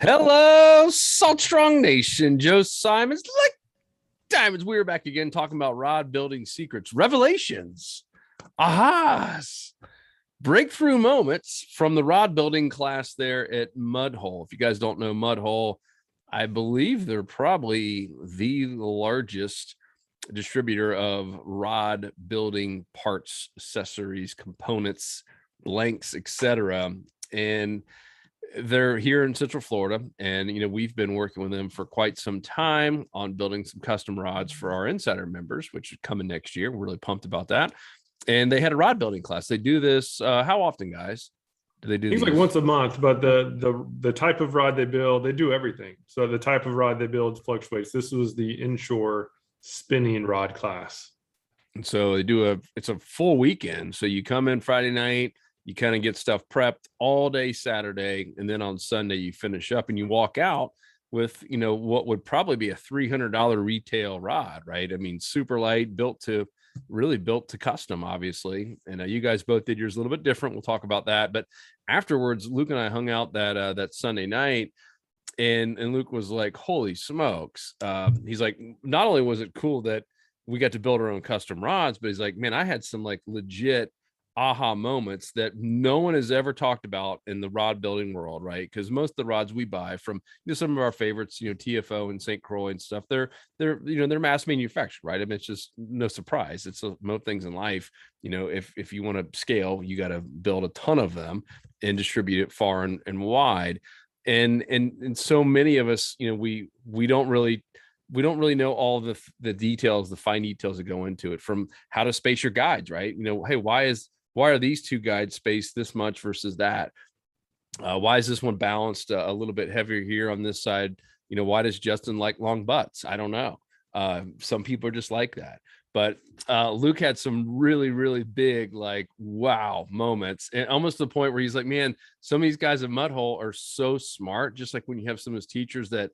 Hello, Salt Strong Nation. Joe Simons, like diamonds. We're back again talking about rod building secrets, revelations, ahas, breakthrough moments from the rod building class there at MudHole. If you guys don't know MudHole, I believe they're probably the largest distributor of rod building parts, accessories, components, lengths, etc. And they're here in Central Florida, and we've been working with them for quite some time on building some custom rods for our insider members, which is coming next year. We're really pumped about that. And they had a rod building class. They do this how often, guys? Do they do Things these? like once a month, but the type of rod they build, they do everything. So the type of rod they build fluctuates. This was the inshore spinning rod class. And so it's a full weekend. So you come in Friday night, you kind of get stuff prepped all day Saturday, and then on Sunday you finish up and you walk out with what would probably be a $300 retail rod, right? I mean, super light, built to custom, obviously. And you guys both did yours a little bit different. We'll talk about that. But afterwards, Luke and I hung out that Sunday night, and Luke was like, "Holy smokes!" He's like, not only was it cool that we got to build our own custom rods, but he's like, "Man, I had some like legit aha moments that no one has ever talked about in the rod building world," right? Because most of the rods we buy from some of our favorites, TFO and St. Croix and stuff, they're mass manufactured, right? I mean, it's just no surprise. It's most things in life. If you want to scale, you got to build a ton of them and distribute it far and wide. And so many of us, we don't really know all the details, the fine details that go into it, from how to space your guides, right? Hey, why are these two guides spaced this much versus that? Why is this one balanced a little bit heavier here on this side? Why does Justin like long butts? I don't know. Some people are just like that. But Luke had some really, really big, like, wow moments, and almost to the point where he's like, man, some of these guys at MudHole are so smart. Just like when you have some of his teachers that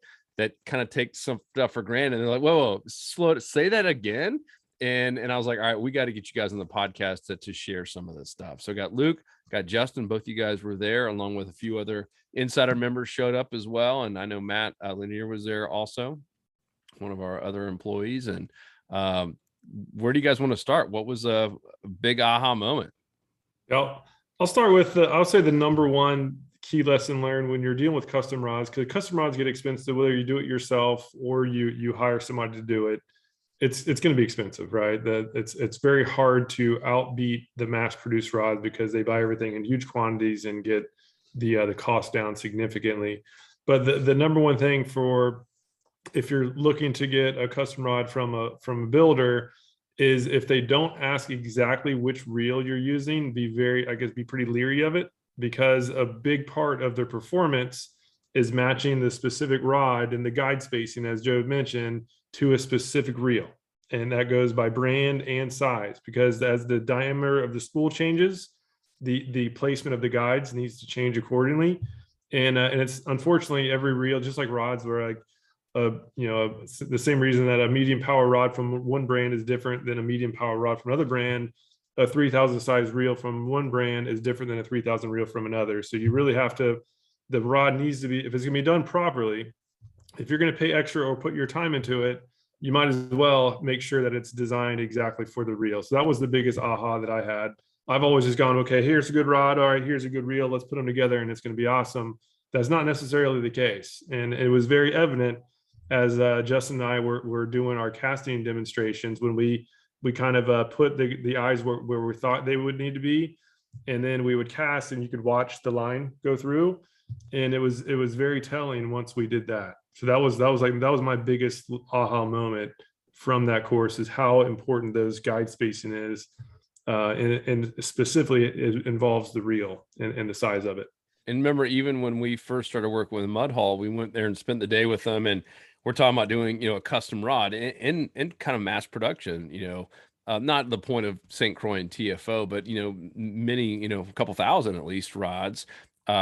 kind of take some stuff for granted, and they're like, whoa, slow to say that again. And I was like, all right, we got to get you guys on the podcast to share some of this stuff. So I got Luke, got Justin, both you guys were there, along with a few other insider members showed up as well. And I know Matt Lanier was there also, one of our other employees. And where do you guys want to start? What was a big aha moment? Well, I'll start with I'll say the number one key lesson learned when you're dealing with custom rods, because custom rods get expensive, whether you do it yourself or you hire somebody to do it. It's going to be expensive, right? That it's very hard to outbeat the mass produced rods because they buy everything in huge quantities and get the cost down significantly. But the number one thing for, if you're looking to get a custom rod from a builder, is if they don't ask exactly which reel you're using, be pretty leery of it, because a big part of their performance is matching the specific rod and the guide spacing, as Joe mentioned, to a specific reel. And that goes by brand and size, because as the diameter of the spool changes, the placement of the guides needs to change accordingly. And it's unfortunately every reel, just like rods, where like the same reason that a medium power rod from one brand is different than a medium power rod from another brand, a 3000 size reel from one brand is different than a 3000 reel from another. So you really have to, the rod needs to be, if it's going to be done properly, if you're going to pay extra or put your time into it, you might as well make sure that it's designed exactly for the reel. So that was the biggest aha that I had. I've always just gone, okay, here's a good rod. All right, here's a good reel. Let's put them together and it's going to be awesome. That's not necessarily the case. And it was very evident as Justin and I were doing our casting demonstrations, when we kind of put the eyes where we thought they would need to be. And then we would cast and you could watch the line go through. And it was very telling once we did that. So that was my biggest aha moment from that course, is how important those guide spacing is. And specifically it involves the reel and the size of it. And remember, even when we first started working with MudHole, we went there and spent the day with them, and we're talking about doing, a custom rod in kind of mass production, not the point of St. Croix and TFO, but, many, a couple thousand at least rods.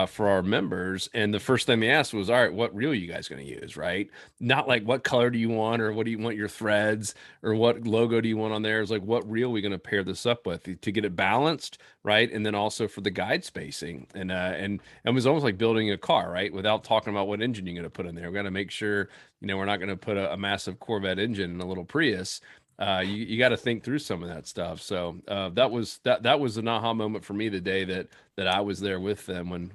for our members. And the first thing they asked was, all right, what reel are you guys going to use? Right. Not like what color do you want, or what do you want your threads, or what logo do you want on there? It's like, what reel are we going to pair this up with to get it balanced? Right. And then also for the guide spacing. And it was almost like building a car, right? Without talking about what engine you're going to put in there. We got to make sure, we're not going to put a massive Corvette engine in a little Prius. You got to think through some of that stuff. So that was an aha moment for me the day that I was there with them, when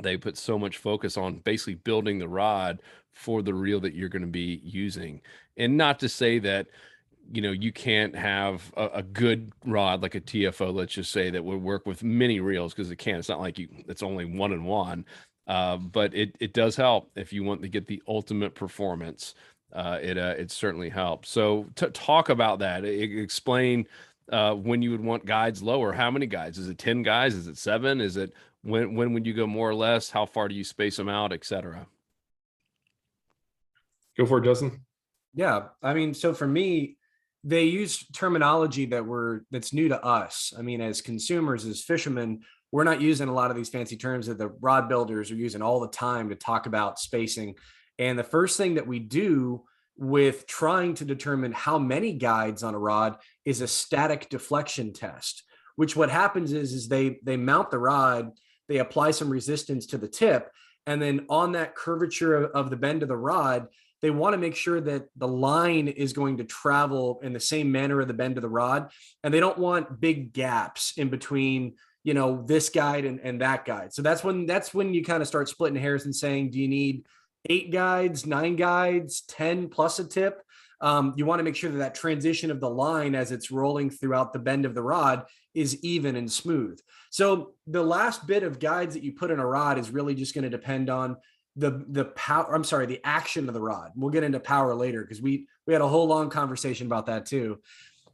they put so much focus on basically building the rod for the reel that you're going to be using. And not to say that, you can't have a good rod like a TFO, let's just say, that would work with many reels, because it can. It's not like it's only one and one. But it does help if you want to get the ultimate performance. It certainly helps. So to talk about that, explain when you would want guides lower. How many guides? Is it 10 guys? Is it 7? Is it when would you go more or less? How far do you space them out, etc.? Go for it, Justin. Yeah, I mean, so for me, they use terminology that's new to us. I mean, as consumers, as fishermen, we're not using a lot of these fancy terms that the rod builders are using all the time to talk about spacing. And the first thing that we do with trying to determine how many guides on a rod is a static deflection test, which what happens is they mount the rod, they apply some resistance to the tip, and then on that curvature of the bend of the rod, they want to make sure that the line is going to travel in the same manner of the bend of the rod. And they don't want big gaps in between, this guide and that guide. So that's when you kind of start splitting hairs and saying, do you need 8 guides, 9 guides, 10 plus a tip? You want to make sure that transition of the line as it's rolling throughout the bend of the rod is even and smooth. So the last bit of guides that you put in a rod is really just going to depend on the power. I'm sorry, the action of the rod. We'll get into power later, because we had a whole long conversation about that too.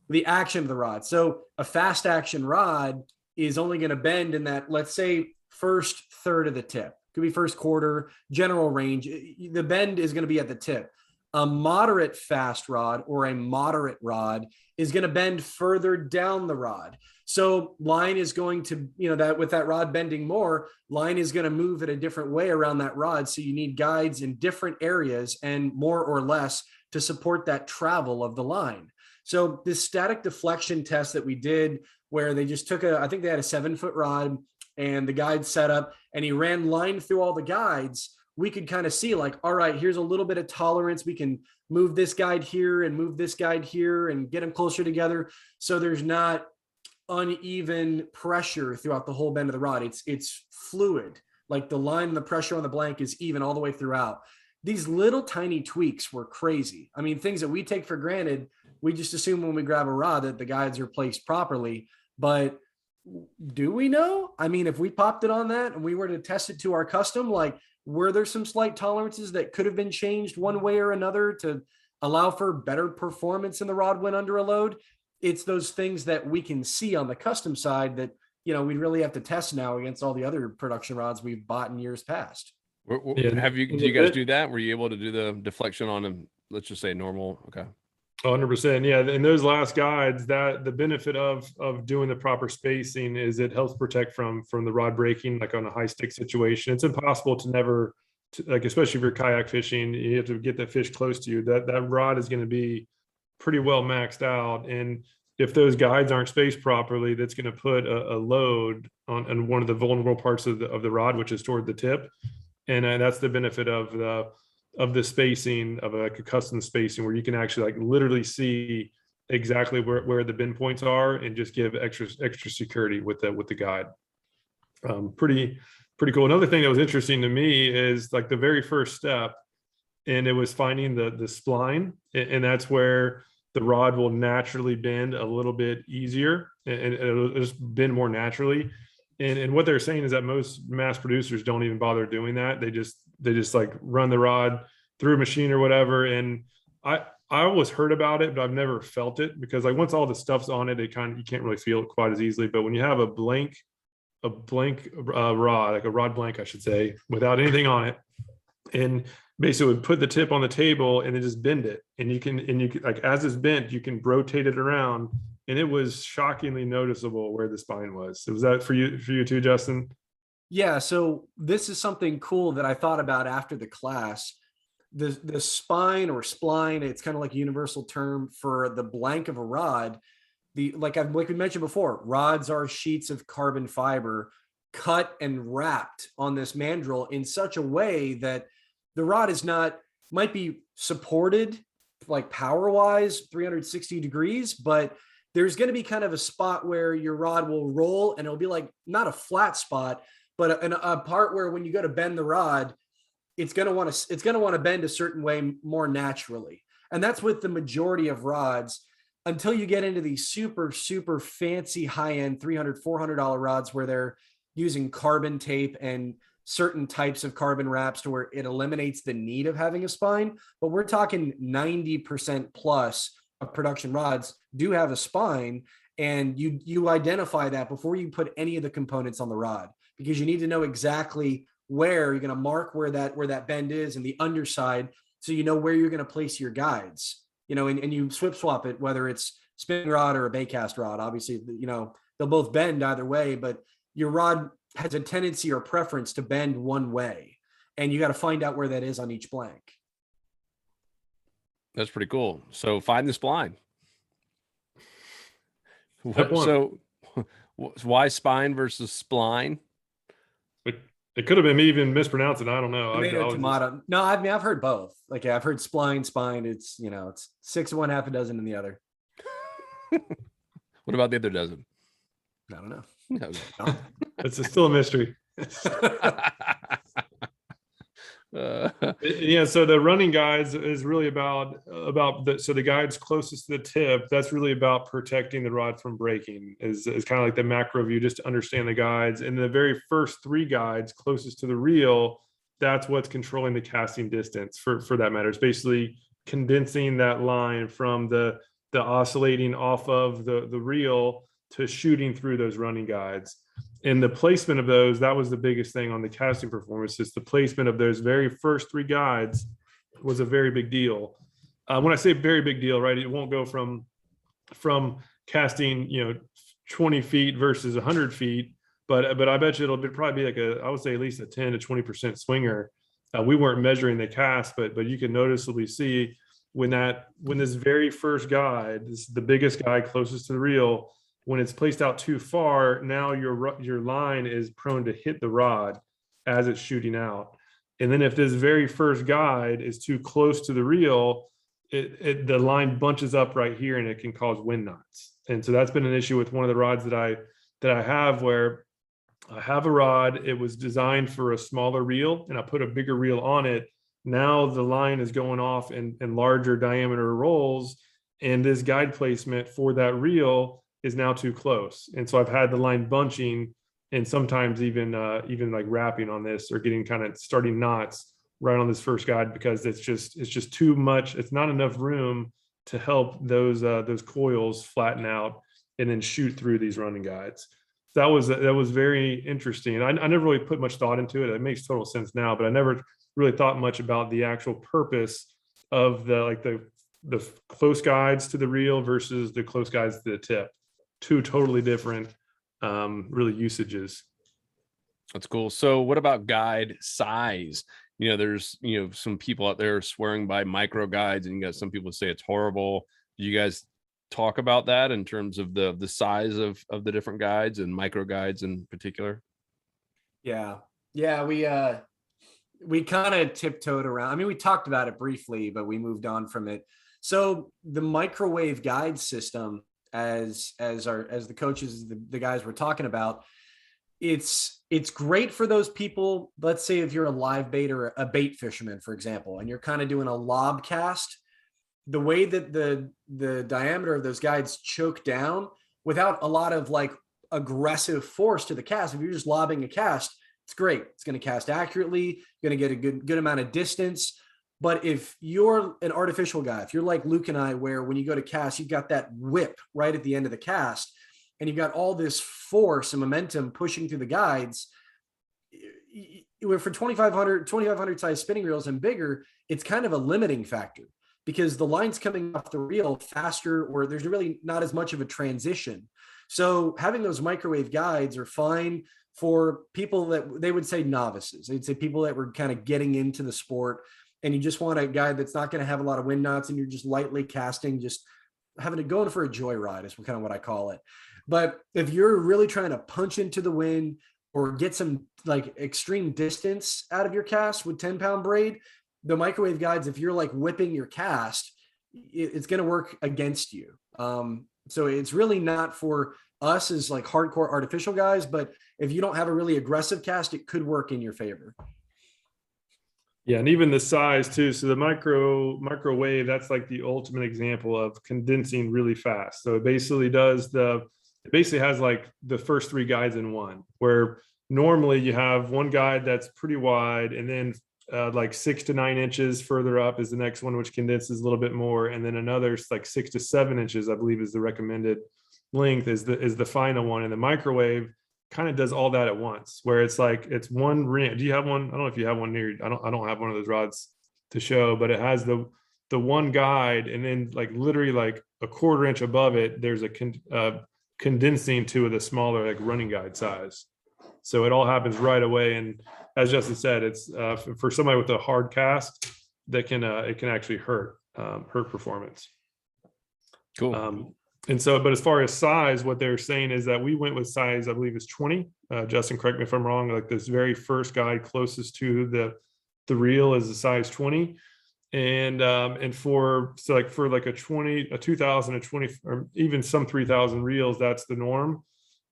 The action of the rod. So a fast action rod is only going to bend in that, let's say, first third of the tip. Could be first quarter, general range. The bend is going to be at the tip. A moderate fast rod or a moderate rod is going to bend further down the rod. So line is going to, that with that rod bending more, line is going to move at a different way around that rod. So you need guides in different areas and more or less to support that travel of the line. So this static deflection test that we did, where they just took I think they had a 7-foot rod and the guide set up, and he ran line through all the guides, we could kind of see like, all right, here's a little bit of tolerance. We can move this guide here and move this guide here and get them closer together. So there's not uneven pressure throughout the whole bend of the rod. It's fluid, like the line and the pressure on the blank is even all the way throughout. These little tiny tweaks were crazy. I mean, things that we take for granted, we just assume when we grab a rod that the guides are placed properly, but do we know? I mean, if we popped it on that and we were to test it to our custom, like, were there some slight tolerances that could have been changed one way or another to allow for better performance in the rod when under a load? It's those things that we can see on the custom side that, we'd really have to test now against all the other production rods we've bought in years past. Do you guys do that? Were you able to do the deflection on them? Let's just say normal. Okay. 100%. Yeah. In those last guides, that the benefit of doing the proper spacing is it helps protect from the rod breaking, like on a high stick situation. It's impossible to never, like, especially if you're kayak fishing, you have to get the fish close to you. That rod is going to be pretty well maxed out. And if those guides aren't spaced properly, that's going to put a load on one of the vulnerable parts of the rod, which is toward the tip. And that's the benefit of the spacing of like a custom spacing, where you can actually like literally see exactly where the bend points are and just give extra security with the guide. Pretty cool. Another thing that was interesting to me is like the very first step, and it was finding the spline, and that's where the rod will naturally bend a little bit easier and it'll just bend more naturally. And what they're saying is that most mass producers don't even bother doing that. They just like run the rod through a machine or whatever. And I always heard about it, but I've never felt it, because like once all the stuff's on it, you can't really feel it quite as easily. But when you have a blank rod, like a rod blank, I should say, without anything on it, and basically would put the tip on the table and then just bend it. And you can like, as it's bent, you can rotate it around. And it was shockingly noticeable where the spine was. Was that for you too, Justin? Yeah, so this is something cool that I thought about after the class. The spine or spline, it's kind of like a universal term for the blank of a rod. Like we mentioned before, rods are sheets of carbon fiber cut and wrapped on this mandrel in such a way that the rod is not, might be supported like power wise 360 degrees, but there's going to be kind of a spot where your rod will roll and it'll be like not a flat spot, but a part where when you go to bend the rod, it's going to want to bend a certain way more naturally. And that's with the majority of rods until you get into these super, super fancy high-end $300, $400 rods where they're using carbon tape and certain types of carbon wraps to where it eliminates the need of having a spine. But we're talking 90% plus of production rods do have a spine, and you identify that before you put any of the components on the rod, because you need to know exactly where you're going to mark where that bend is and the underside, so you know where you're going to place your guides, and you swap it, whether it's spinning rod or a bay cast rod. Obviously, they'll both bend either way, but your rod has a tendency or preference to bend one way, and you got to find out where that is on each blank. That's pretty cool. So find the spline. So why spine versus spline? it could have been me even mispronouncing. I don't know. Tomato. No, I mean, I've heard both. Like, I've heard spine. It's, it's 6 of one, half a dozen in the other. What about the other dozen? I don't know. No. It's still a mystery. Yeah, so the running guides is really about the guides closest to the tip. That's really about protecting the rod from breaking. Is kind of like the macro view, just to understand the guides. And the very first 3 guides closest to the reel, that's what's controlling the casting distance for that matter. It's basically condensing that line from the oscillating off of the reel to shooting through those running guides. And the placement of those, that was the biggest thing on the casting performance. Is the placement of those very first 3 guides was a very big deal. When I say very big deal, right, it won't go from casting 20 feet versus 100 feet, but I bet you it'll probably be like I would say at least a 10 to 20% swinger. We weren't measuring the cast, but you can noticeably see when this very first guide, this is the biggest guide closest to the reel, when it's placed out too far, now your line is prone to hit the rod as it's shooting out. And then if this very first guide is too close to the reel, the line bunches up right here and it can cause wind knots. And so that's been an issue with one of the rods that I have, where I have a rod, it was designed for a smaller reel and I put a bigger reel on it. Now the line is going off in larger diameter rolls, and this guide placement for that reel is now too close. And so I've had the line bunching, and sometimes even like wrapping on this, or getting kind of starting knots right on this first guide, because it's just too much. It's not enough room to help those coils flatten out and then shoot through these running guides. That was very interesting. I never really put much thought into it. It makes total sense now, but I never really thought much about the actual purpose of the close guides to the reel versus the close guides to the tip. 2 totally different really usages. That's cool. So what about guide size? There's some people out there swearing by micro guides, and you got some people say it's horrible. Do you guys talk about that in terms of the size of the different guides and micro guides in particular? Yeah, we kind of tiptoed around. I mean, we talked about it briefly, but we moved on from it. So the microwave guide system, as the coaches, the guys were talking about, it's great for those people. Let's say if you're a live bait or a bait fisherman, for example, and you're kind of doing a lob cast, the way that the diameter of those guides choke down without a lot of like aggressive force to the cast. If you're just lobbing a cast, it's great. It's going to cast accurately. You're going to get a good amount of distance. But if you're an artificial guy, if you're like Luke and I, where when you go to cast, you've got that whip right at the end of the cast, and you've got all this force and momentum pushing through the guides, for 2,500 size spinning reels and bigger, it's kind of a limiting factor, because the line's coming off the reel faster, or there's really not as much of a transition. So having those microwave guides are fine for people that they would say novices. They'd say people that were kind of getting into the sport, and you just want a guy that's not going to have a lot of wind knots, and you're just lightly casting, just having to go in for a joyride is kind of what I call it. But if you're really trying to punch into the wind or get some like extreme distance out of your cast with 10-pound braid, the microwave guides, if you're like whipping your cast, it's going to work against you. So it's really not for us as like hardcore artificial guys, but if you don't have a really aggressive cast, it could work in your favor. Yeah, and even the size too. So the microwave, that's like the ultimate example of condensing really fast. So it basically has like the first 3 guides in one, where normally you have one guide that's pretty wide, and then like 6 to 9 inches further up is the next one, which condenses a little bit more, and then another like 6 to 7 inches, I believe, is the recommended length, is the final one. And the microwave kind of does all that at once, where it's like it's one ring. Do you have one? I don't know if you have one near. I don't have one of those rods to show, but it has the one guide, and then like literally like a 1/4 inch above it, there's a condensing to the smaller like running guide size. So it all happens right away. And as Justin said, it's for somebody with a hard cast that it can actually hurt performance. Cool. And so, but as far as size, what they're saying is that we went with size, I believe is 20. Justin, correct me if I'm wrong. Like this very first guide closest to the reel is the size 20. And for like a 2000, a 20, or even some 3000 reels, that's the norm.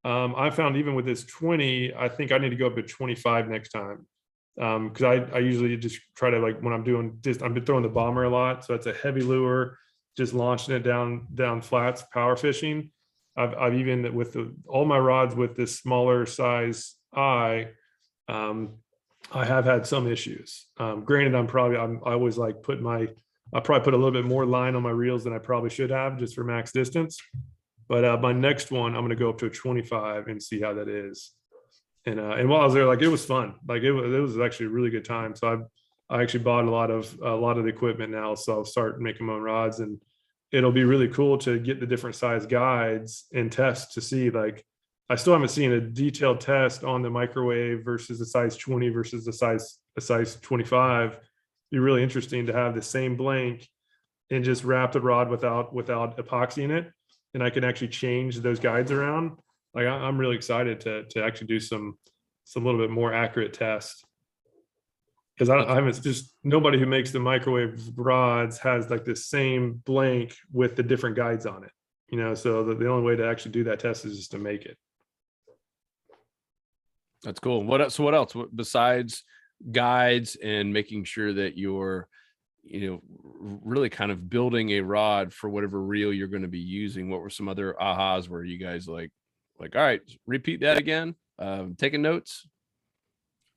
I found even with this 20, I think I need to go up to 25 next time. Because I usually just try to, like, when I've been throwing the bomber a lot, so it's a heavy lure, just launching it down flats, power fishing. I've even with all my rods with this smaller size eye, I have had some issues. Granted, I always like I probably put a little bit more line on my reels than I probably should have, just for max distance. But my next one, I'm going to go up to a 25 and see how that is. And while I was there, like, it was fun. Like it was actually a really good time. So I actually bought a lot of the equipment now. So I'll start making my own rods, and it'll be really cool to get the different size guides and test to see, like, I still haven't seen a detailed test on the microwave versus the size 20 versus the size 25. It'd be really interesting to have the same blank and just wrap the rod without epoxy in it. And I can actually change those guides around. Like, I'm really excited to actually do some little bit more accurate tests. Because I haven't, just nobody who makes the microwave rods has like the same blank with the different guides on it, so the only way to actually do that test is just to make it. That's cool. What else besides guides and making sure that you're, really kind of building a rod for whatever reel you're going to be using? What were some other ahas where you guys like, all right, repeat that again? Taking notes?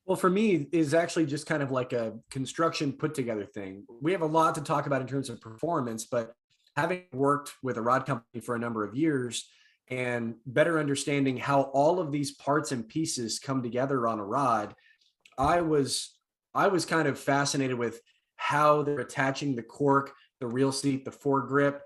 Well, for me, is actually just kind of like a construction put together thing. We have a lot to talk about in terms of performance, but having worked with a rod company for a number of years and better understanding how all of these parts and pieces come together on a rod, I was kind of fascinated with how they're attaching the cork, the reel seat, the foregrip,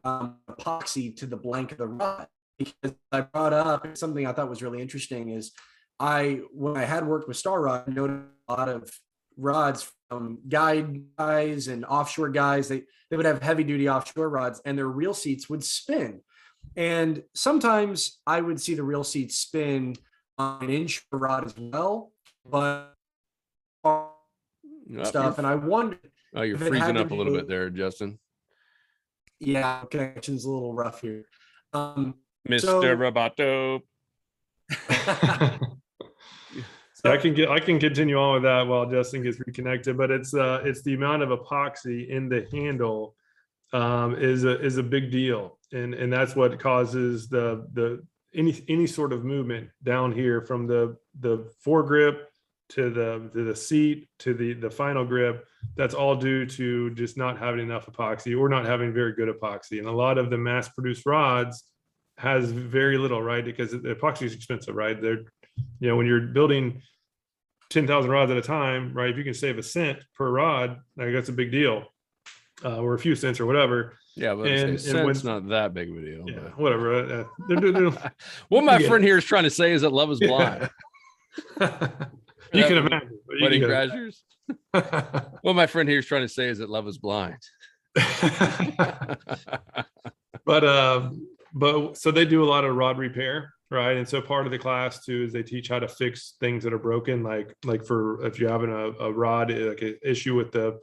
epoxy to the blank of the rod. Because I brought up something I thought was really interesting is when I had worked with Star Rod, I noticed a lot of rods from guide guys and offshore guys, they would have heavy duty offshore rods, and their reel seats would spin. And sometimes I would see the reel seats spin on an inshore rod as well, but stuff. And I wondered. Oh, you're freezing up a little bit there, Justin. Yeah, connection's a little rough here. Mr. Roboto. I can continue on with that while Justin gets reconnected, but it's the amount of epoxy in the handle is a big deal, and that's what causes any sort of movement down here from the foregrip to the seat to the final grip. That's all due to just not having enough epoxy or not having very good epoxy. And a lot of the mass produced rods has very little, right? Because the epoxy is expensive, right? When you're building 10,000 rods at a time, right? If you can save a cent per rod, like, that's a big deal, or a few cents or whatever. Yeah, but it's not that big of a deal. Yeah, but whatever. What my friend here is trying to say is that love is blind. You can imagine. Wedding crashers. What my friend here is trying to say is that love is blind. But so they do a lot of rod repair, right? And so part of the class too is they teach how to fix things that are broken, like for if you're having a rod, like an issue with the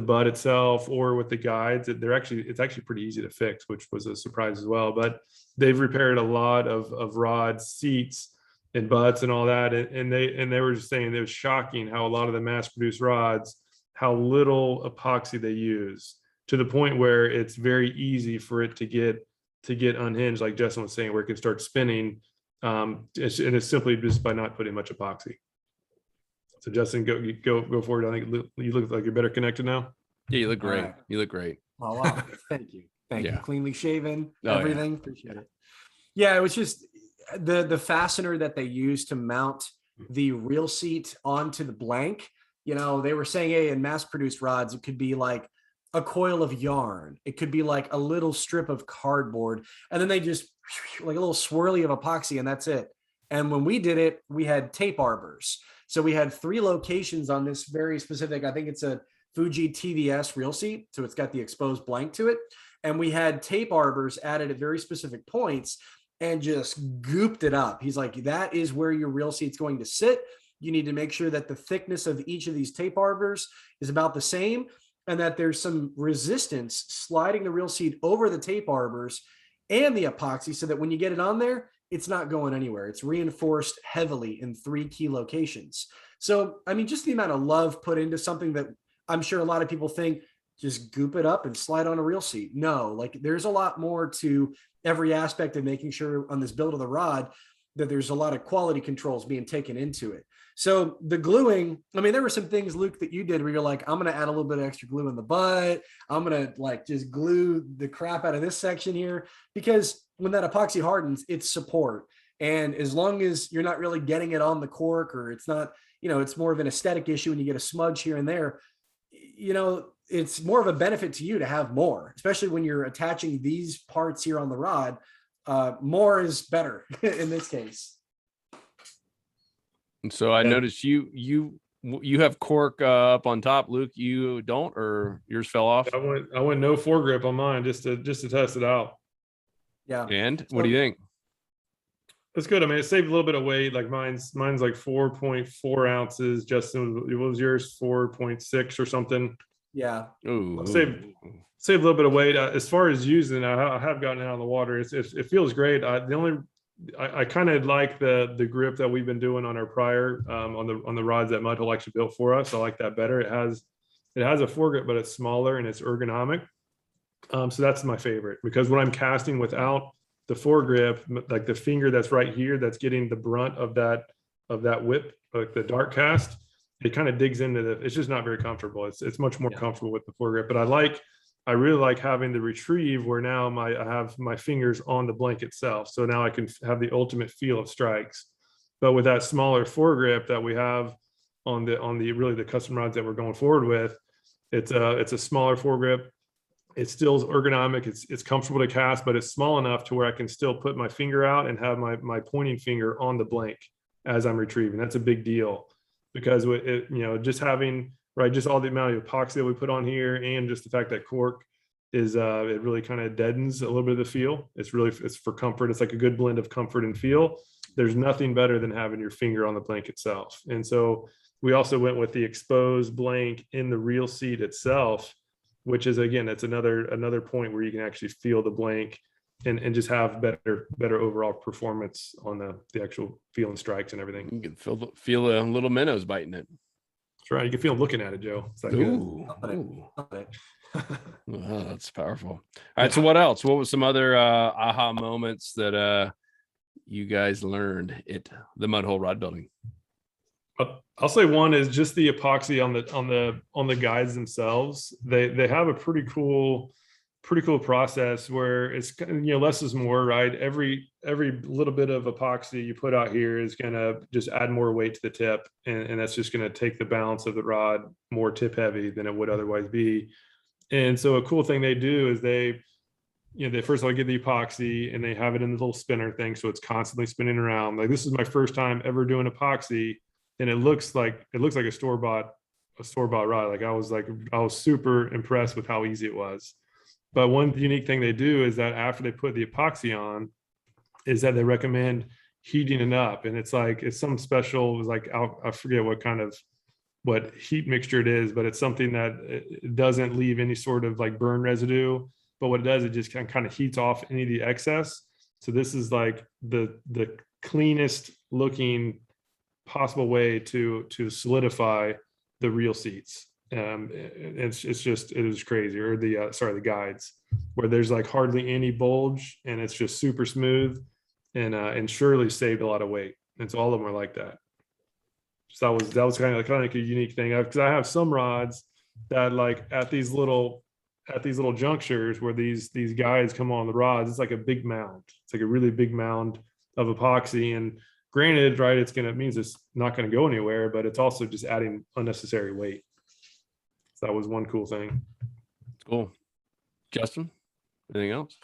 butt itself or with the guides, it's actually pretty easy to fix, which was a surprise as well. But they've repaired a lot of rods, seats, and butts and all that, and they were just saying it was shocking how a lot of the mass-produced rods, how little epoxy they use, to the point where it's very easy for it to get unhinged, like Justin was saying, where it can start spinning. And it's simply just by not putting much epoxy. So Justin, go forward. I think you look like you're better connected now. Yeah, you look great. Right. You look great. Oh wow, thank you. Yeah. You. Cleanly shaven, Oh, everything. yeah. Appreciate it. Yeah, it was just the fastener that they used to mount the reel seat onto the blank. You know, they were saying, hey, in mass-produced rods, it could be like a coil of yarn. It could be like a little strip of cardboard. And then they just like a little swirly of epoxy, and that's it. And when we did it, we had tape arbors. So we had 3 locations on this very specific, I think it's a Fuji TVS reel seat. So it's got the exposed blank to it. And we had tape arbors added at very specific points and just gooped it up. He's like, that is where your reel seat's going to sit. You need to make sure that the thickness of each of these tape arbors is about the same, and that there's some resistance sliding the reel seat over the tape arbors and the epoxy, so that when you get it on there, it's not going anywhere. It's reinforced heavily in 3 key locations. So, I mean, just the amount of love put into something that I'm sure a lot of people think, just goop it up and slide on a reel seat. No, like there's a lot more to every aspect of making sure on this build of the rod that there's a lot of quality controls being taken into it. So the gluing, I mean, there were some things, Luke, that you did where you're like, I'm going to add a little bit of extra glue in the butt. I'm going to like just glue the crap out of this section here, because when that epoxy hardens, it's support. And as long as you're not really getting it on the cork, or it's not, you know, it's more of an aesthetic issue and you get a smudge here and there, you know, it's more of a benefit to you to have more, especially when you're attaching these parts here on the rod. More is better in this case. And so I noticed you have cork up on top, Luke. You don't, or yours fell off? I went no foregrip on mine just to test it out. Yeah. And what do you think? It's good. I mean, it saved a little bit of weight. Like mine's like 4.4 ounces. Justin, what was yours? 4.6 or something. Yeah. Ooh. Save a little bit of weight. As far as using, I have gotten it out of the water. It feels great. I kind of like the grip that we've been doing on our prior on the rods that MudHole actually built for us. I like that better. It has a foregrip, but it's smaller and it's ergonomic. So that's my favorite, because when I'm casting without the foregrip, like the finger that's right here, that's getting the brunt of that whip, like the dart cast, it kind of digs into it's just not very comfortable. It's much more comfortable with the foregrip. But I really like having the retrieve, where now I have my fingers on the blank itself. So now I can have the ultimate feel of strikes. But with that smaller foregrip that we have on the custom rods that we're going forward with, it's a smaller foregrip. It's still ergonomic. It's comfortable to cast, but it's small enough to where I can still put my finger out and have my pointing finger on the blank as I'm retrieving. That's a big deal, because just having just all the amount of epoxy that we put on here, and just the fact that cork is it really kind of deadens a little bit of the feel. It's for comfort. It's like a good blend of comfort and feel. There's nothing better than having your finger on the blank itself. And so we also went with the exposed blank in the reel seat itself, which is, again, that's another point where you can actually feel the blank and just have better overall performance on the actual feel and strikes and everything. You can feel the little minnows biting it. That's right. You can feel them looking at it, Joe. It's like Ooh. Oh, that's powerful. All right. So what else? What was some other aha moments that you guys learned at the MudHole rod building? I'll say one is just the epoxy on the guides themselves. They have a pretty cool process where it's, less is more, right? Every little bit of epoxy you put out here is going to just add more weight to the tip. And that's just going to take the balance of the rod more tip heavy than it would otherwise be. And so a cool thing they do is they they first of all get the epoxy and they have it in the little spinner thing, so it's constantly spinning around. Like, this is my first time ever doing epoxy, and it looks like a store-bought rod. Like, I was super impressed with how easy it was. But one unique thing they do is that after they put the epoxy on, is that they recommend heating it up, and it's some special, like, I forget what heat mixture it is, but it's something that it doesn't leave any sort of like burn residue. But what it does, it just kind of heats off any of the excess. So this is like the cleanest looking possible way to solidify the real seats. It is crazy. Or the guides, where there's like hardly any bulge, and it's just super smooth, and surely saved a lot of weight. And so all of them are like that. So that was kind of like a unique thing, because I have some rods that, like, at these little junctures where these guides come on the rods, it's like a big mound. It's like a really big mound of epoxy. And granted, right, it means it's not going to go anywhere, but it's also just adding unnecessary weight. So that was one cool thing. Cool. Justin, anything else?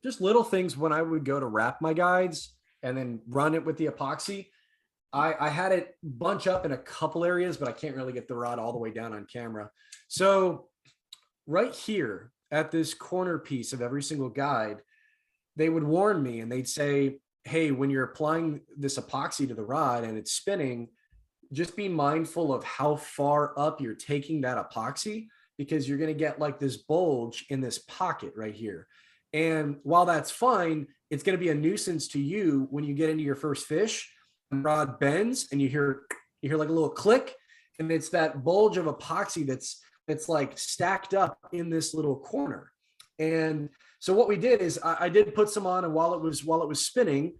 Just little things. When I would go to wrap my guides and then run it with the epoxy, I had it bunch up in a couple areas, but I can't really get the rod all the way down on camera. So right here at this corner piece of every single guide, they would warn me, and they'd say, hey, when you're applying this epoxy to the rod and it's spinning, just be mindful of how far up you're taking that epoxy, because you're going to get like this bulge in this pocket right here. And while that's fine, it's going to be a nuisance to you when you get into your first fish and the rod bends and you hear like a little click, and it's that bulge of epoxy that's like stacked up in this little corner. And so what we did is I did put some on, and while it was spinning,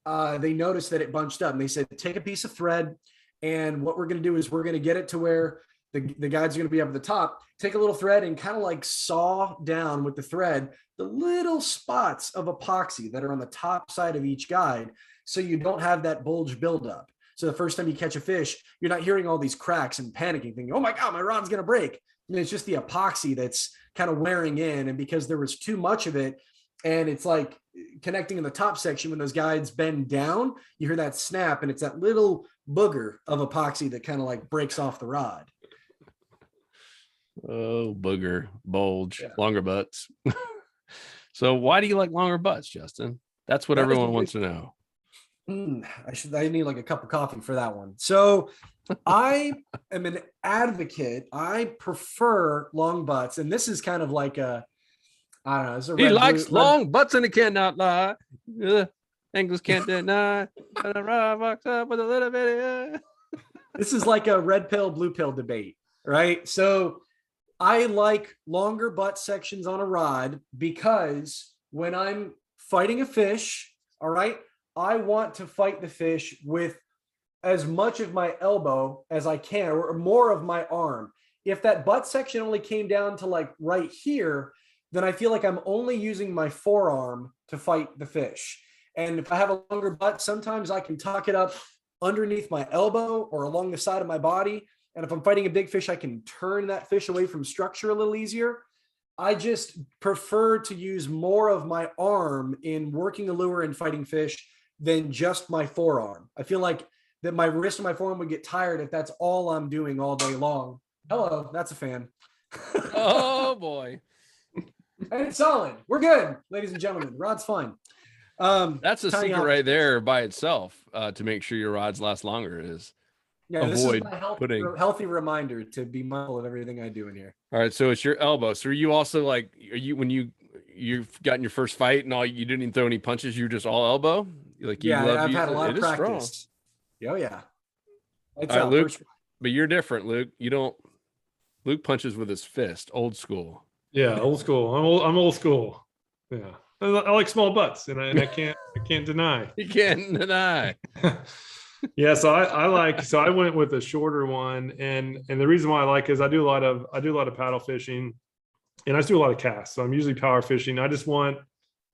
they noticed that it bunched up, and they said, take a piece of thread, and what we're going to do is we're going to get it to where the guides are going to be up at the top. Take a little thread and kind of like saw down with the thread the little spots of epoxy that are on the top side of each guide, so you don't have that bulge buildup. So the first time you catch a fish, you're not hearing all these cracks and panicking, thinking, oh my God, my rod's going to break. And it's just the epoxy that's kind of wearing in. And because there was too much of it, and it's like connecting in the top section, when those guides bend down, you hear that snap, and it's that little booger of epoxy that kind of like breaks off the rod. Oh, booger, bulge, Yeah. Longer butts. So why do you like longer butts, Justin? That's what everyone wants to know. I need like a cup of coffee for that one. So I am an advocate. I prefer long butts. And this is kind of like I don't know. It's a He likes long butts, and he cannot lie. English can't deny. Walks up with a little bit. This is like a red pill, blue pill debate, right? So I like longer butt sections on a rod, because when I'm fighting a fish, all right, I want to fight the fish with as much of my elbow as I can, or more of my arm. If that butt section only came down to like right here, then I feel like I'm only using my forearm to fight the fish. And if I have a longer butt, sometimes I can tuck it up underneath my elbow or along the side of my body. And if I'm fighting a big fish, I can turn that fish away from structure a little easier. I just prefer to use more of my arm in working the lure and fighting fish than just my forearm. I feel like that my wrist and my forearm would get tired if that's all I'm doing all day long. Hello, that's a fan. Oh boy. And it's solid. We're good, ladies and gentlemen. Rod's fine. That's a secret right there by itself, to make sure your rods last longer is avoid this is my healthy reminder to be mindful of everything I do in here. All right, so it's your elbow. So are you also like, when you've gotten your first fight and all, you didn't even throw any punches, you're just all elbow? Like, I've had a lot of practice. Oh yeah. All right, Luke, but you're different, Luke. Luke punches with his fist, old school. Yeah, old school. I'm old school. Yeah, I like small butts, and I can't deny. You can't deny. Yeah, so I went with a shorter one, and the reason why I like is I do a lot of paddle fishing, and I just do a lot of casts. So I'm usually power fishing. I just want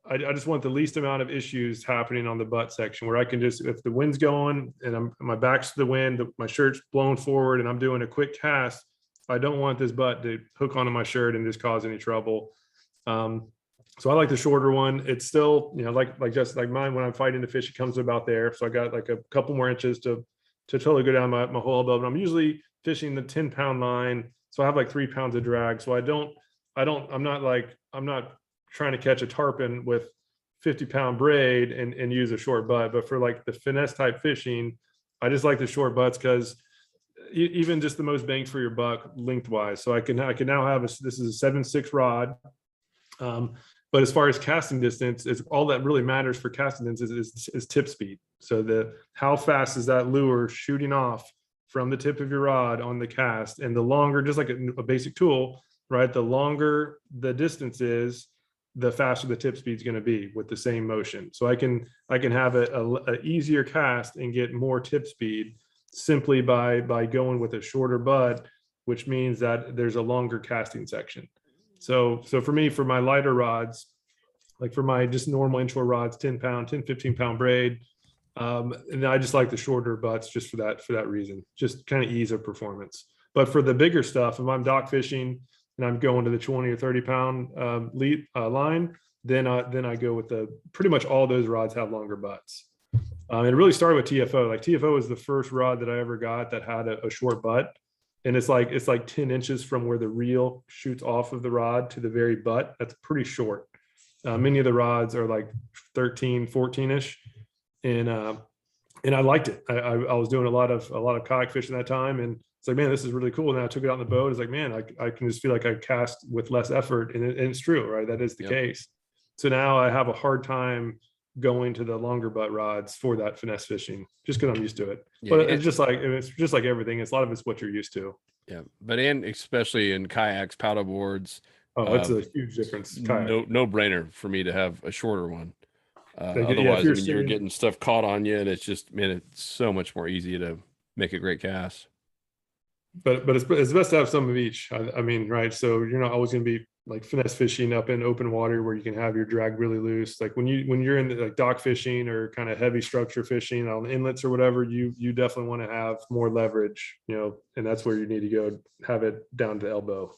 the least amount of issues happening on the butt section, where I can just, if the wind's going and my back's to the wind, my shirt's blown forward, and I'm doing a quick cast, I don't want this butt to hook onto my shirt and just cause any trouble. So I like the shorter one. It's still, like just like mine, when I'm fighting the fish, it comes about there. So I got like a couple more inches to totally go down my whole elbow. But I'm usually fishing the 10-pound line. So I have like 3 pounds of drag. So I'm not trying to catch a tarpon with 50-pound braid and use a short butt. But for like the finesse type fishing, I just like the short butts because even just the most bang for your buck lengthwise. So I can now have this is a 7.6 rod. But as far as casting distance, it's all that really matters for casting distance is tip speed. So how fast is that lure shooting off from the tip of your rod on the cast, and the longer, just like a basic tool, right? The longer the distance is, the faster the tip speed is going to be with the same motion. So I can have a easier cast and get more tip speed simply by going with a shorter butt, which means that there's a longer casting section. So for me, for my lighter rods, like for my just normal inshore rods, 15-pound braid, and I just like the shorter butts just for that reason, just kind of ease of performance. But for the bigger stuff, if I'm dock fishing and I'm going to the 20 or 30-pound line, then I go with pretty much all those rods have longer butts. It really started with TFO. Like TFO was the first rod that I ever got that had a short butt. And it's like 10 inches from where the reel shoots off of the rod to the very butt. That's pretty short. Many of the rods are like 13, 14-ish. And I liked it. I was doing a lot of kayak fishing that time. And it's like, man, this is really cool. And I took it out on the boat. It's like, man, I can just feel like I cast with less effort. And it's true, right? That is the case. So now I have a hard time going to the longer butt rods for that finesse fishing, just because I'm used to it. Yeah, but it's just like everything. It's a lot of it's what you're used to. Yeah, but especially in kayaks, paddle boards. Oh, it's a huge difference. No brainer for me to have a shorter one. Otherwise, you're getting stuff caught on you, and it's just, man, it's so much more easy to make a great cast. But it's best to have some of each. I mean, right? So you're not always going to be like finesse fishing up in open water where you can have your drag really loose. Like when you're in like dock fishing or kind of heavy structure fishing on inlets or whatever, you definitely want to have more leverage, and that's where you need to go have it down to elbow.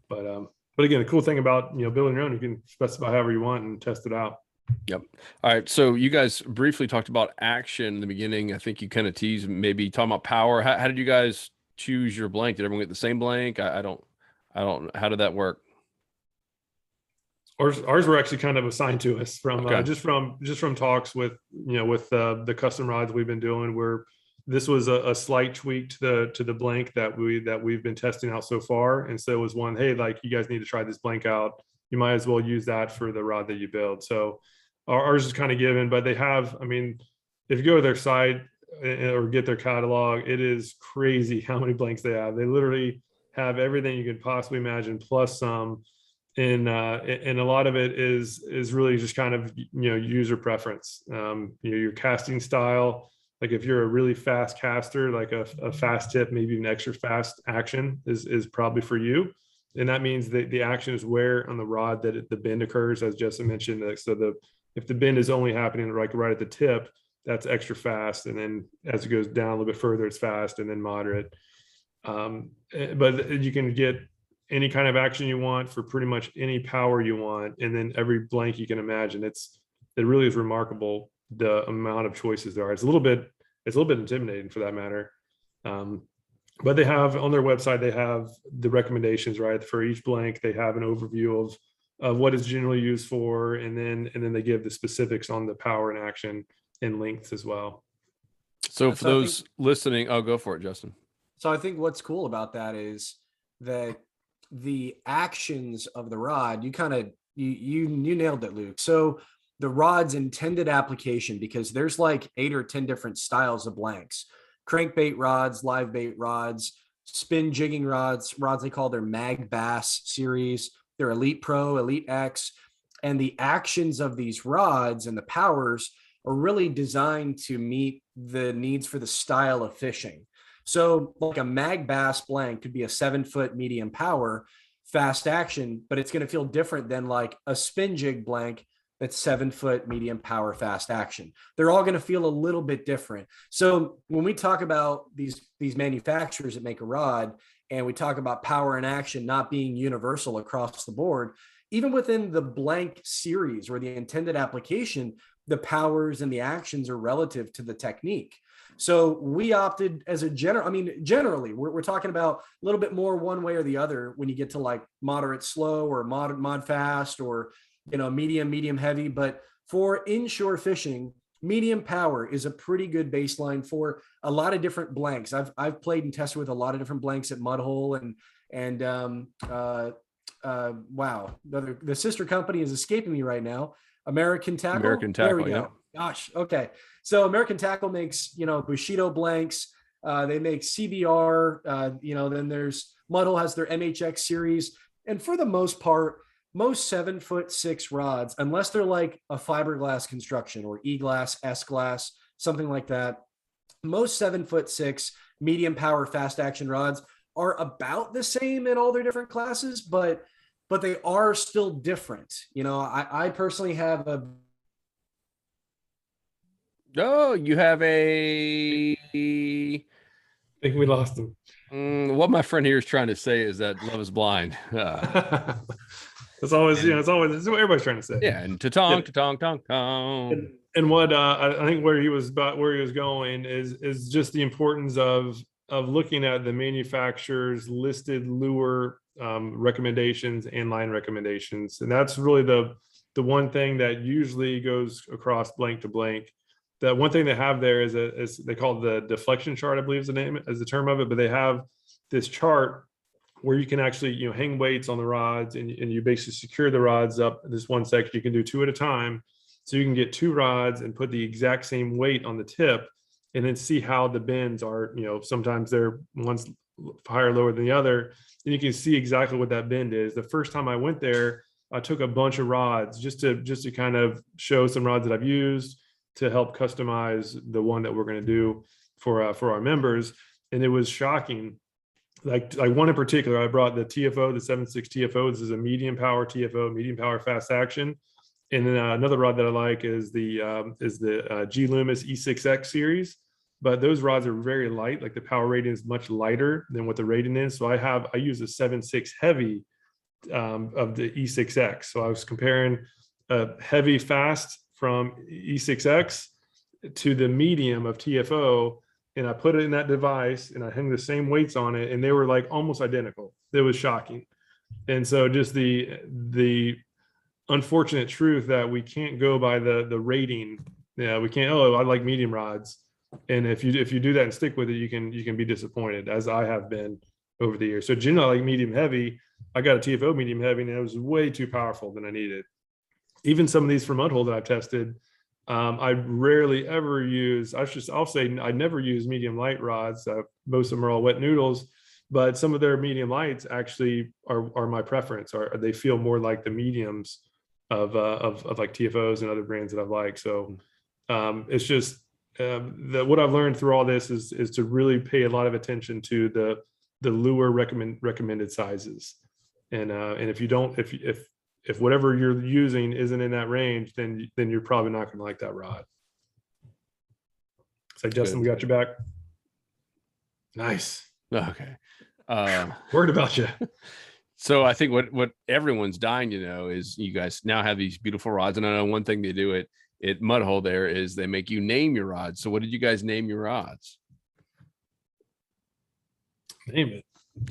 But again, the cool thing about building your own, you can specify however you want and test it out. Yep. All right. So you guys briefly talked about action in the beginning. I think you kind of teased maybe talking about power. How did you guys choose your blank? Did everyone get the same blank? I don't. How did that work? Ours were actually kind of assigned to us from just from talks with the custom rods we've been doing, where this was a slight tweak to the blank that we've been testing out so far. And so it was one, hey, like, you guys need to try this blank out. You might as well use that for the rod that you build. So ours is kind of given, but they have, I mean, if you go to their site or get their catalog, it is crazy how many blanks they have. They literally have everything you could possibly imagine, plus some. And a lot of it is really just kind of user preference. Your casting style. Like if you're a really fast caster, like a fast tip, maybe even extra fast action is probably for you. And that means that the action is where on the rod that the bend occurs, as Justin mentioned. So if the bend is only happening like right at the tip, that's extra fast. And then as it goes down a little bit further, it's fast and then moderate. But you can get any kind of action you want for pretty much any power you want. And then every blank you can imagine. It really is remarkable the amount of choices there are. It's a little bit intimidating for that matter. But they have on their website, they have the recommendations, right? For each blank, they have an overview of what it's generally used for. And then they give the specifics on the power and action and lengths as well. So for those listening, go for it, Justin. So I think what's cool about that is that the actions of the rod, you nailed it, Luke. So the rod's intended application, because there's like 8 or 10 different styles of blanks: crankbait rods, live bait rods, spin jigging rods they call their Mag Bass series, their Elite Pro, Elite X. And the actions of these rods and the powers are really designed to meet the needs for the style of fishing. So like a Mag Bass blank could be a 7-foot medium power, fast action, but it's going to feel different than like a spin jig blank that's 7-foot medium power, fast action. They're all going to feel a little bit different. So when we talk about these manufacturers that make a rod, and we talk about power and action not being universal across the board, even within the blank series or the intended application, the powers and the actions are relative to the technique. So we opted as a general, I mean, generally we're talking about a little bit more one way or the other when you get to like moderate slow or mod fast or, you know, medium heavy. But for inshore fishing, medium power is a pretty good baseline for a lot of different blanks. I've played and tested with a lot of different blanks at MudHole and wow, the sister company is escaping me right now. American Tackle. American Tackle. There we go. Gosh. Okay. So American Tackle makes, you know, Bushido blanks. They make CBR. You know, then there's MudHole has their MHX series, and for the most part, most 7'6" rods, unless they're like a fiberglass construction or E-glass, S-glass, something like that, most 7'6" medium power fast action rods are about the same in all their different classes, but they are still different. You know, I personally have a. Oh, you have a. I think we lost him. What my friend here is trying to say is that love is blind. It's always, you know, it's what everybody's trying to say. Yeah, and ta-tong. And what I think where he was going is just the importance of looking at the manufacturer's listed lure recommendations and line recommendations, and that's really the one thing that usually goes across blank to blank. The one thing they have there is they call it the deflection chart, I believe is the name, is the term of it, but they have this chart where you can actually, you know, hang weights on the rods and you basically secure the rods up. This one section, you can do 2 at a time. So you can get 2 rods and put the exact same weight on the tip and then see how the bends are. You know, sometimes they're one's higher or lower than the other. And you can see exactly what that bend is. The first time I went there, I took a bunch of rods just to kind of show some rods that I've used to help customize the one that we're going to do for our members. And it was shocking. Like one in particular, I brought the TFO, the 7.6 TFO. This is a medium power TFO, medium power fast action. And then another rod that I like is the G Loomis E6X series. But those rods are very light. Like the power rating is much lighter than what the rating is. So I use a 7.6 heavy of the E6X. So I was comparing a heavy fast from E6X to the medium of TFO, and I put it in that device and I hung the same weights on it, and they were like almost identical. It was shocking. And so just the unfortunate truth that we can't go by the rating. Yeah, we can't, oh, I like medium rods. And if you do that and stick with it, you can be disappointed, as I have been over the years. So generally I like medium heavy. I got a TFO medium heavy and it was way too powerful than I needed. Even some of these from MudHole that I've tested, I rarely ever use, I'll say I never use medium light rods. Most of them are all wet noodles, but some of their medium lights actually are my preference, or they feel more like the mediums of like TFOs and other brands that I've liked. So it's just what I've learned through all this is to really pay a lot of attention to the lure recommended sizes. And if you don't, if whatever you're using isn't in that range, then you're probably not going to like that rod. So Justin, we got your back. Nice. Okay. Word about you. So I think what everyone's dying to know is you guys now have these beautiful rods. And I know one thing they do at MudHole there is they make you name your rods. So what did you guys name your rods? Name it.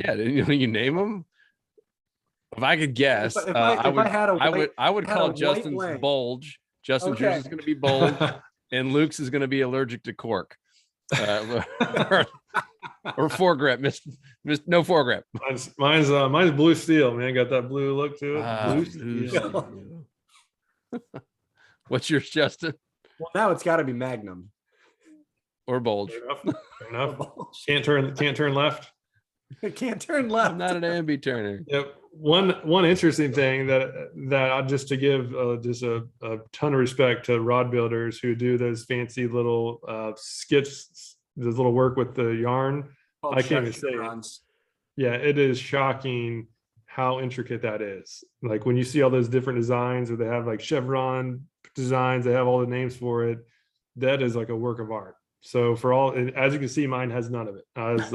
Yeah, you name them? If I could guess, I would call Justin's bulge. Justin's yours is going to be bulge, and Luke's is going to be allergic to cork, or foregrip. No foregrip. Mine's blue steel. Man, got that blue look to it. Blue steel. What's yours, Justin? Well, now it's got to be Magnum or bulge. Fair enough. Can't turn left. It can't turn left. I'm not an ambi turner. Yep. One interesting thing that I just to give just a ton of respect to rod builders who do those fancy little skits, this little work with the yarn. I can't even say it. Yeah, it is shocking how intricate that is. Like when you see all those different designs, or they have like chevron designs, they have all the names for it. That is like a work of art. So for all, as you can see, mine has none of it. I was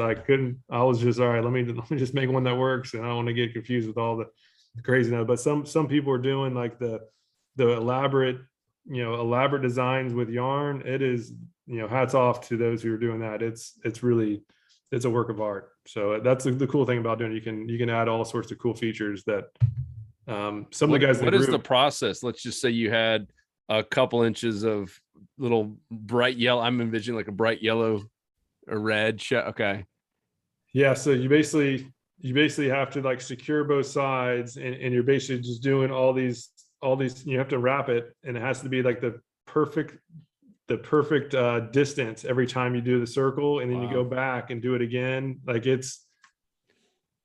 just all right, let me just make one that works, and I don't want to get confused with all crazy now. But some people are doing like the elaborate, elaborate designs with yarn. It is, hats off to those who are doing that. It's really, it's a work of art. So that's the cool thing about doing it. You can add all sorts of cool features that some of the guys in the What is the group. process? Let's just say you had a couple inches of little bright yellow. I'm envisioning like a bright yellow or red. Okay. Yeah, so you basically have to like secure both sides, and you're basically just doing all these you have to wrap it, and it has to be like the perfect distance every time you do the circle, and then you go back and do it again. Like it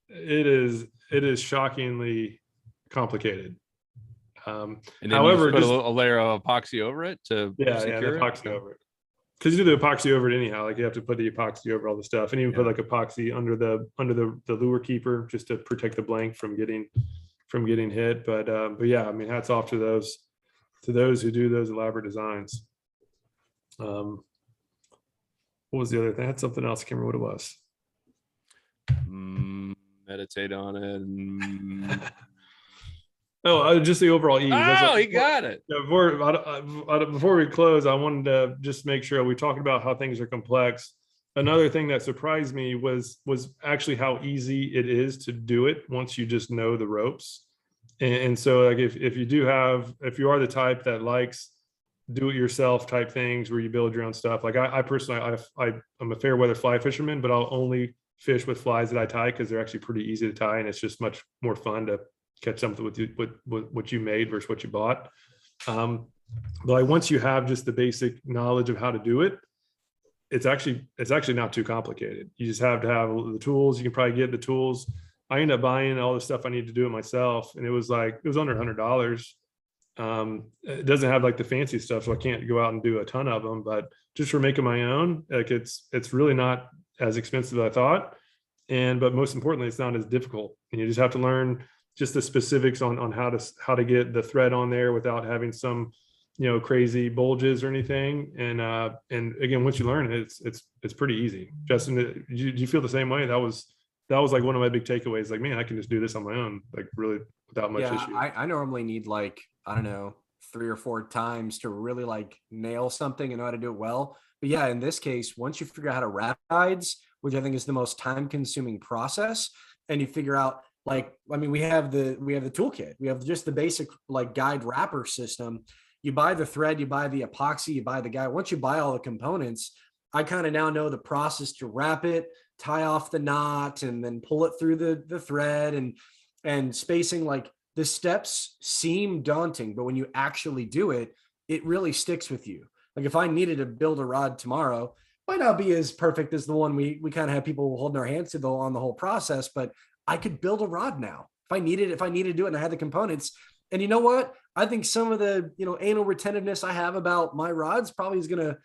is shockingly complicated. And then However, you put a layer of epoxy over it to secure the epoxy over it. Because you do the epoxy over it anyhow, like you have to put the epoxy over all the stuff, and even put like epoxy under the lure keeper just to protect the blank from getting hit. But yeah, I mean, hats off to those who do those elaborate designs. What was the other thing? I had something else. I can't remember what it was. Meditate on it. Oh, just the overall ease. Oh, he got it. Before we close, I wanted to just make sure we talked about how things are complex. Another thing that surprised me was actually how easy it is to do it once you just know the ropes. And so like if you are the type that likes do-it-yourself type things where you build your own stuff, like I personally, I'm a fair weather fly fisherman, but I'll only fish with flies that I tie because they're actually pretty easy to tie, and it's just much more fun to catch something with what you made versus what you bought. But like once you have just the basic knowledge of how to do it, it's actually not too complicated. You just have to have the tools. You can probably get the tools. I ended up buying all the stuff I need to do it myself, and it was under $100. It doesn't have like the fancy stuff, so I can't go out and do a ton of them, but just for making my own, like it's really not as expensive as I thought. But most importantly, it's not as difficult, and you just have to learn just the specifics on how to get the thread on there without having some crazy bulges or anything. And again, once you learn it, it's pretty easy. Justin, do you feel the same way? That was like one of my big takeaways. Like, man, I can just do this on my own, like really without much issue. I normally need like, I don't know, 3 or 4 times to really like nail something and know how to do it well. But yeah, in this case, once you figure out how to wrap guides, which I think is the most time consuming process, and you figure out, like, I mean, we have the toolkit. We have just the basic like guide wrapper system. You buy the thread, you buy the epoxy, you buy the guide. Once you buy all the components, I kind of now know the process to wrap it, tie off the knot, and then pull it through the thread and spacing. Like the steps seem daunting, but when you actually do it, it really sticks with you. Like if I needed to build a rod tomorrow, might not be as perfect as the one we kind of have people holding our hands to on the whole process, but I could build a rod now if I needed to do it and I had the components. And you know what? I think some of the, anal retentiveness I have about my rods probably is going to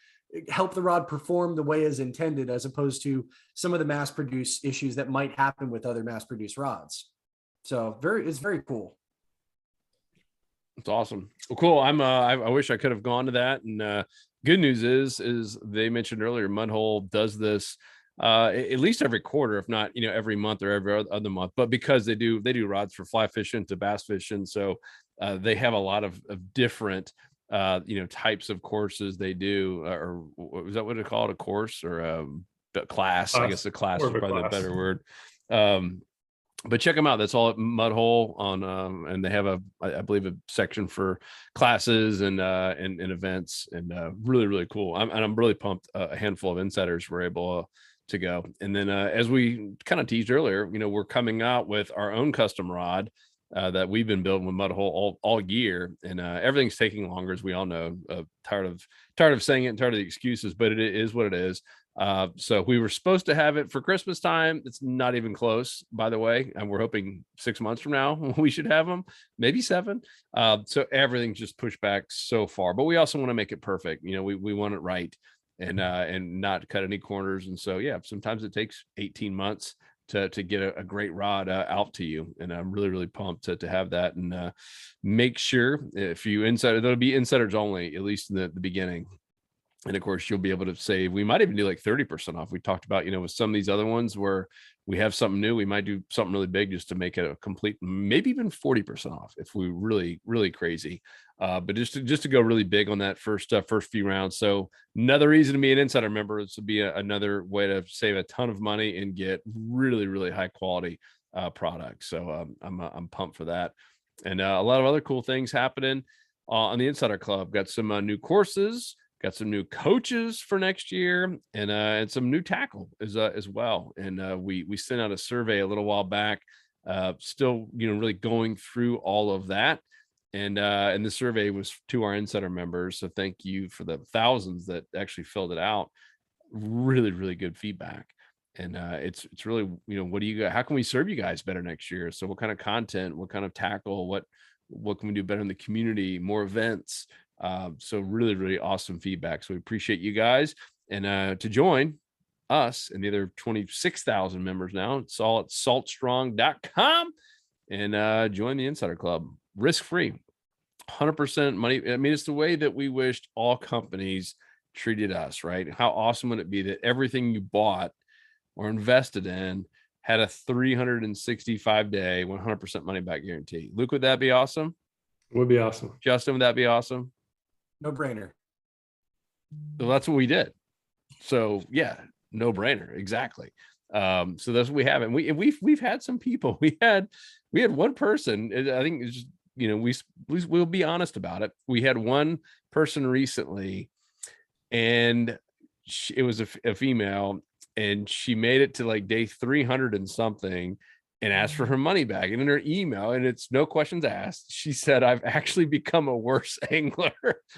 help the rod perform the way as intended, as opposed to some of the mass produced issues that might happen with other mass produced rods. So it's very cool. It's awesome. Well, cool. I wish I could have gone to that. And good news is they mentioned earlier, MudHole does this at least every quarter, if not every month or every other month. But because they do rods for fly fishing to bass fishing, so they have a lot of different types of courses they do. Or is that what they call it? A course or a class? I guess a class is probably the better word. But check them out. That's all at MudHole on, and they have I believe a section for classes and events, and really, really cool. I'm really pumped. A handful of insiders were able to go. And then as we kind of teased earlier, we're coming out with our own custom rod that we've been building with MudHole all year, and everything's taking longer, as we all know. Tired of saying it and tired of the excuses, but it is what it is. So we were supposed to have it for Christmas time. It's not even close, by the way. And we're hoping 6 months from now, we should have them, maybe 7. So everything's just pushed back so far, but we also want to make it perfect. We want it right and not cut any corners. And so, yeah, sometimes it takes 18 months to get a great rod out to you. And I'm really, really pumped to have that. And make sure if you there'll be insiders only, at least in the beginning. And of course, you'll be able to save. We might even do like 30% off. We talked about, with some of these other ones where we have something new, we might do something really big just to make it a complete, maybe even 40% off if we really, really crazy. But just to go really big on that first few rounds. So another reason to be an insider member is to be another way to save a ton of money and get really, really high quality products. So I'm pumped for that. And a lot of other cool things happening on the Insider Club. Got some new courses, got some new coaches for next year, and some new tackle as well. And we sent out a survey a little while back, still really going through all of that. And the survey was to our insider members. So thank you for the thousands that actually filled it out. Really, really good feedback. And it's really, what do you got? How can we serve you guys better next year? So what kind of content, what kind of tackle, what can we do better in the community, more events? So really, really awesome feedback. So we appreciate you guys. And to join us and the other 26,000 members now, it's all at saltstrong.com, and join the Insider Club. Risk-free, 100% money. I mean, it's the way that we wished all companies treated us, right? How awesome would it be that everything you bought or invested in had a 365-day, 100% money back guarantee? Luke, would that be awesome? Would be awesome. Justin, would that be awesome? No brainer. Well, that's what we did. So yeah, no brainer. Exactly. So that's what we have. And we've had some people. We had one person. I think it's just, we'll be honest about it. We had one person recently, and it was a female, and she made it to like day 300 and something, and asked for her money back. And in her email, and it's no questions asked, she said, "I've actually become a worse angler,"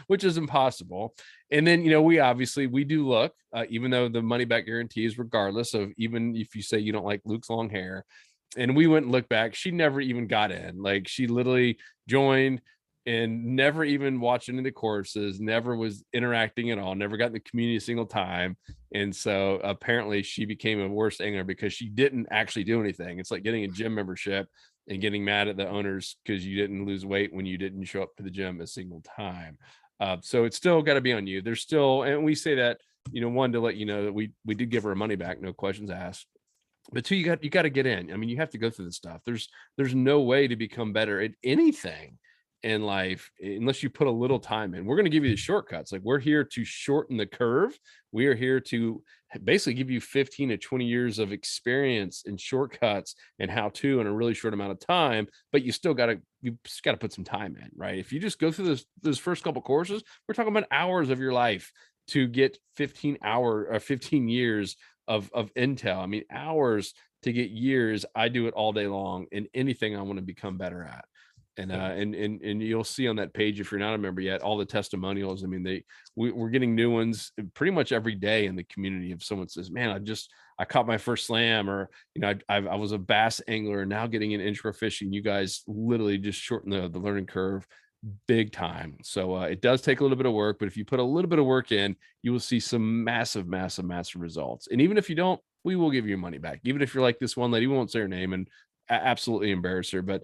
which is impossible. And then, we do look, even though the money back guarantee is regardless of, even if you say you don't like Luke's long hair. And we went and looked back. She never even got in. Like, she literally joined and never even watched any of the courses, never was interacting at all, never got in the community a single time. And so apparently she became a worse angler because she didn't actually do anything. It's like getting a gym membership and getting mad at the owners because you didn't lose weight when you didn't show up to the gym a single time. So it's still got to be on you. There's still, and we say that, one, to let you know that we did give her money back, no questions asked. But two, you got to get in. I mean, you have to go through this stuff. There's no way to become better at anything in life unless you put a little time in. We're going to give you the shortcuts. Like, we're here to shorten the curve. We are here to basically give you 15 to 20 years of experience and shortcuts and how to in a really short amount of time. But you still got to put some time in, right? If you just go through those first couple courses, we're talking about hours of your life to get 15 years of intel. I mean, hours to get years. I do it all day long in anything I want to become better at. And you'll see on that page, if you're not a member yet, all the testimonials. I mean, we're getting new ones pretty much every day in the community. If someone says, "Man, I caught my first slam," or I was a bass angler, now getting in inshore fishing, you guys literally just shorten the learning curve big time. So it does take a little bit of work, but if you put a little bit of work in, you will see some massive results. And even if you don't, we will give you your money back. Even if you're like this one lady, we won't say her name and absolutely embarrass her, but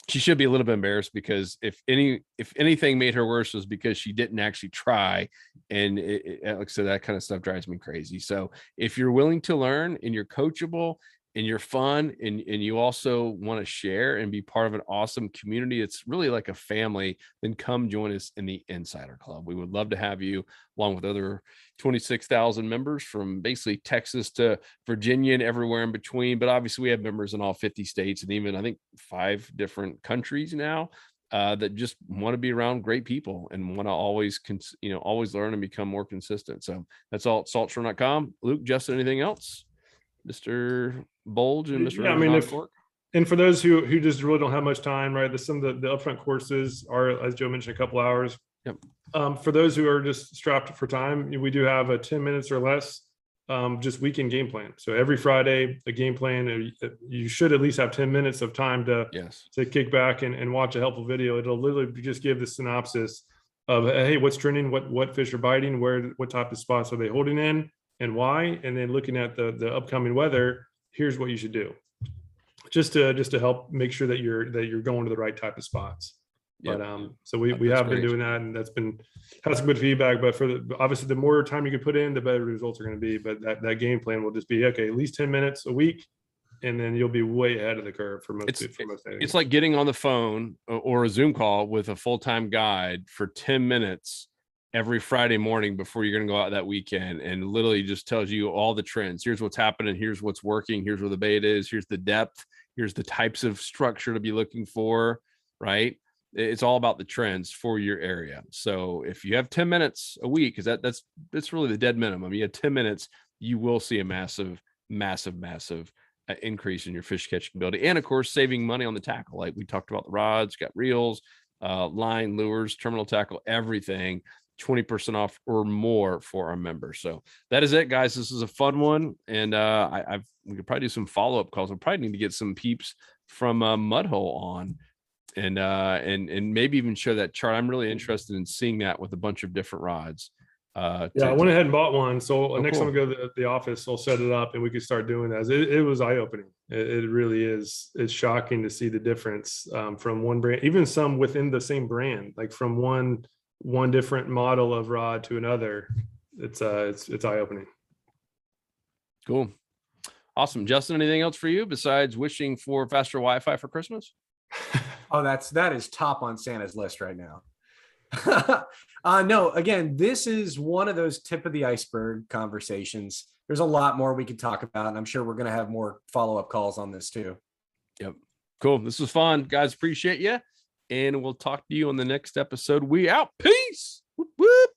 she should be a little bit embarrassed, because if anything made her worse was because she didn't actually try. And like I said, that kind of stuff drives me crazy. So if you're willing to learn and you're coachable and you're fun and you also want to share and be part of an awesome community, it's really like a family, then come join us in the Insider Club. We would love to have you, along with other 26,000 members from basically Texas to Virginia and everywhere in between. But obviously we have members in all 50 states and even, I think, 5 different countries now, that just want to be around great people and want to always learn and become more consistent. So that's all at saltstrong.com. Luke, Justin, anything else? Mr. Bulge and Mr. Yeah, I mean, and for those who just really don't have much time, right? Some of the upfront courses are, as Joe mentioned, a couple hours. Yep. For those who are just strapped for time, we do have a 10 minutes or less, just weekend game plan. So every Friday, a game plan. You should at least have 10 minutes of time to kick back and watch a helpful video. It'll literally just give the synopsis of, hey, what's trending, what fish are biting, what type of spots are they holding in, and why, and then looking at the upcoming weather, here's what you should do, just to help make sure that you're going to the right type of spots. But Yep. so we That's have been great. doing that, and that's been had some good feedback. But obviously the more time you can put in, the better the results are going to be. But that game plan will just be okay, at least 10 minutes a week, and then you'll be way ahead of the curve for most days. It's like getting on the phone or a Zoom call with a full-time guide for 10 minutes every Friday morning before you're going to go out that weekend, and literally just tells you all the trends. Here's what's happening. Here's what's working. Here's where the bait is. Here's the depth. Here's the types of structure to be looking for, right? It's all about the trends for your area. So if you have 10 minutes a week, because that's really the dead minimum. You have 10 minutes, you will see a massive increase in your fish catching ability, and of course saving money on the tackle. Like we talked about, the rods, got reels, line, lures, terminal tackle, everything 20% off or more for our members. So that is it, guys. This is a fun one, and we could probably do some follow-up calls. We'll probably need to get some peeps from MudHole on, and maybe even show that chart. I'm really interested in seeing that with a bunch of different rods. I went ahead and bought one. So next cool. time I go to the office, I'll set it up and we could start doing that. It was eye-opening. It really is. It's shocking to see the difference from one brand, even some within the same brand, like from one different model of rod to another. It's eye-opening. Cool. Awesome. Justin, anything else for you besides wishing for faster Wi-Fi for Christmas? Oh, that is top on Santa's list right now. No, again, this is one of those tip of the iceberg conversations. There's a lot more we could talk about, and I'm sure we're going to have more follow-up calls on this too. Yep. Cool. This was fun, guys. Appreciate you. And we'll talk to you on the next episode. We out. Peace. Whoop, whoop.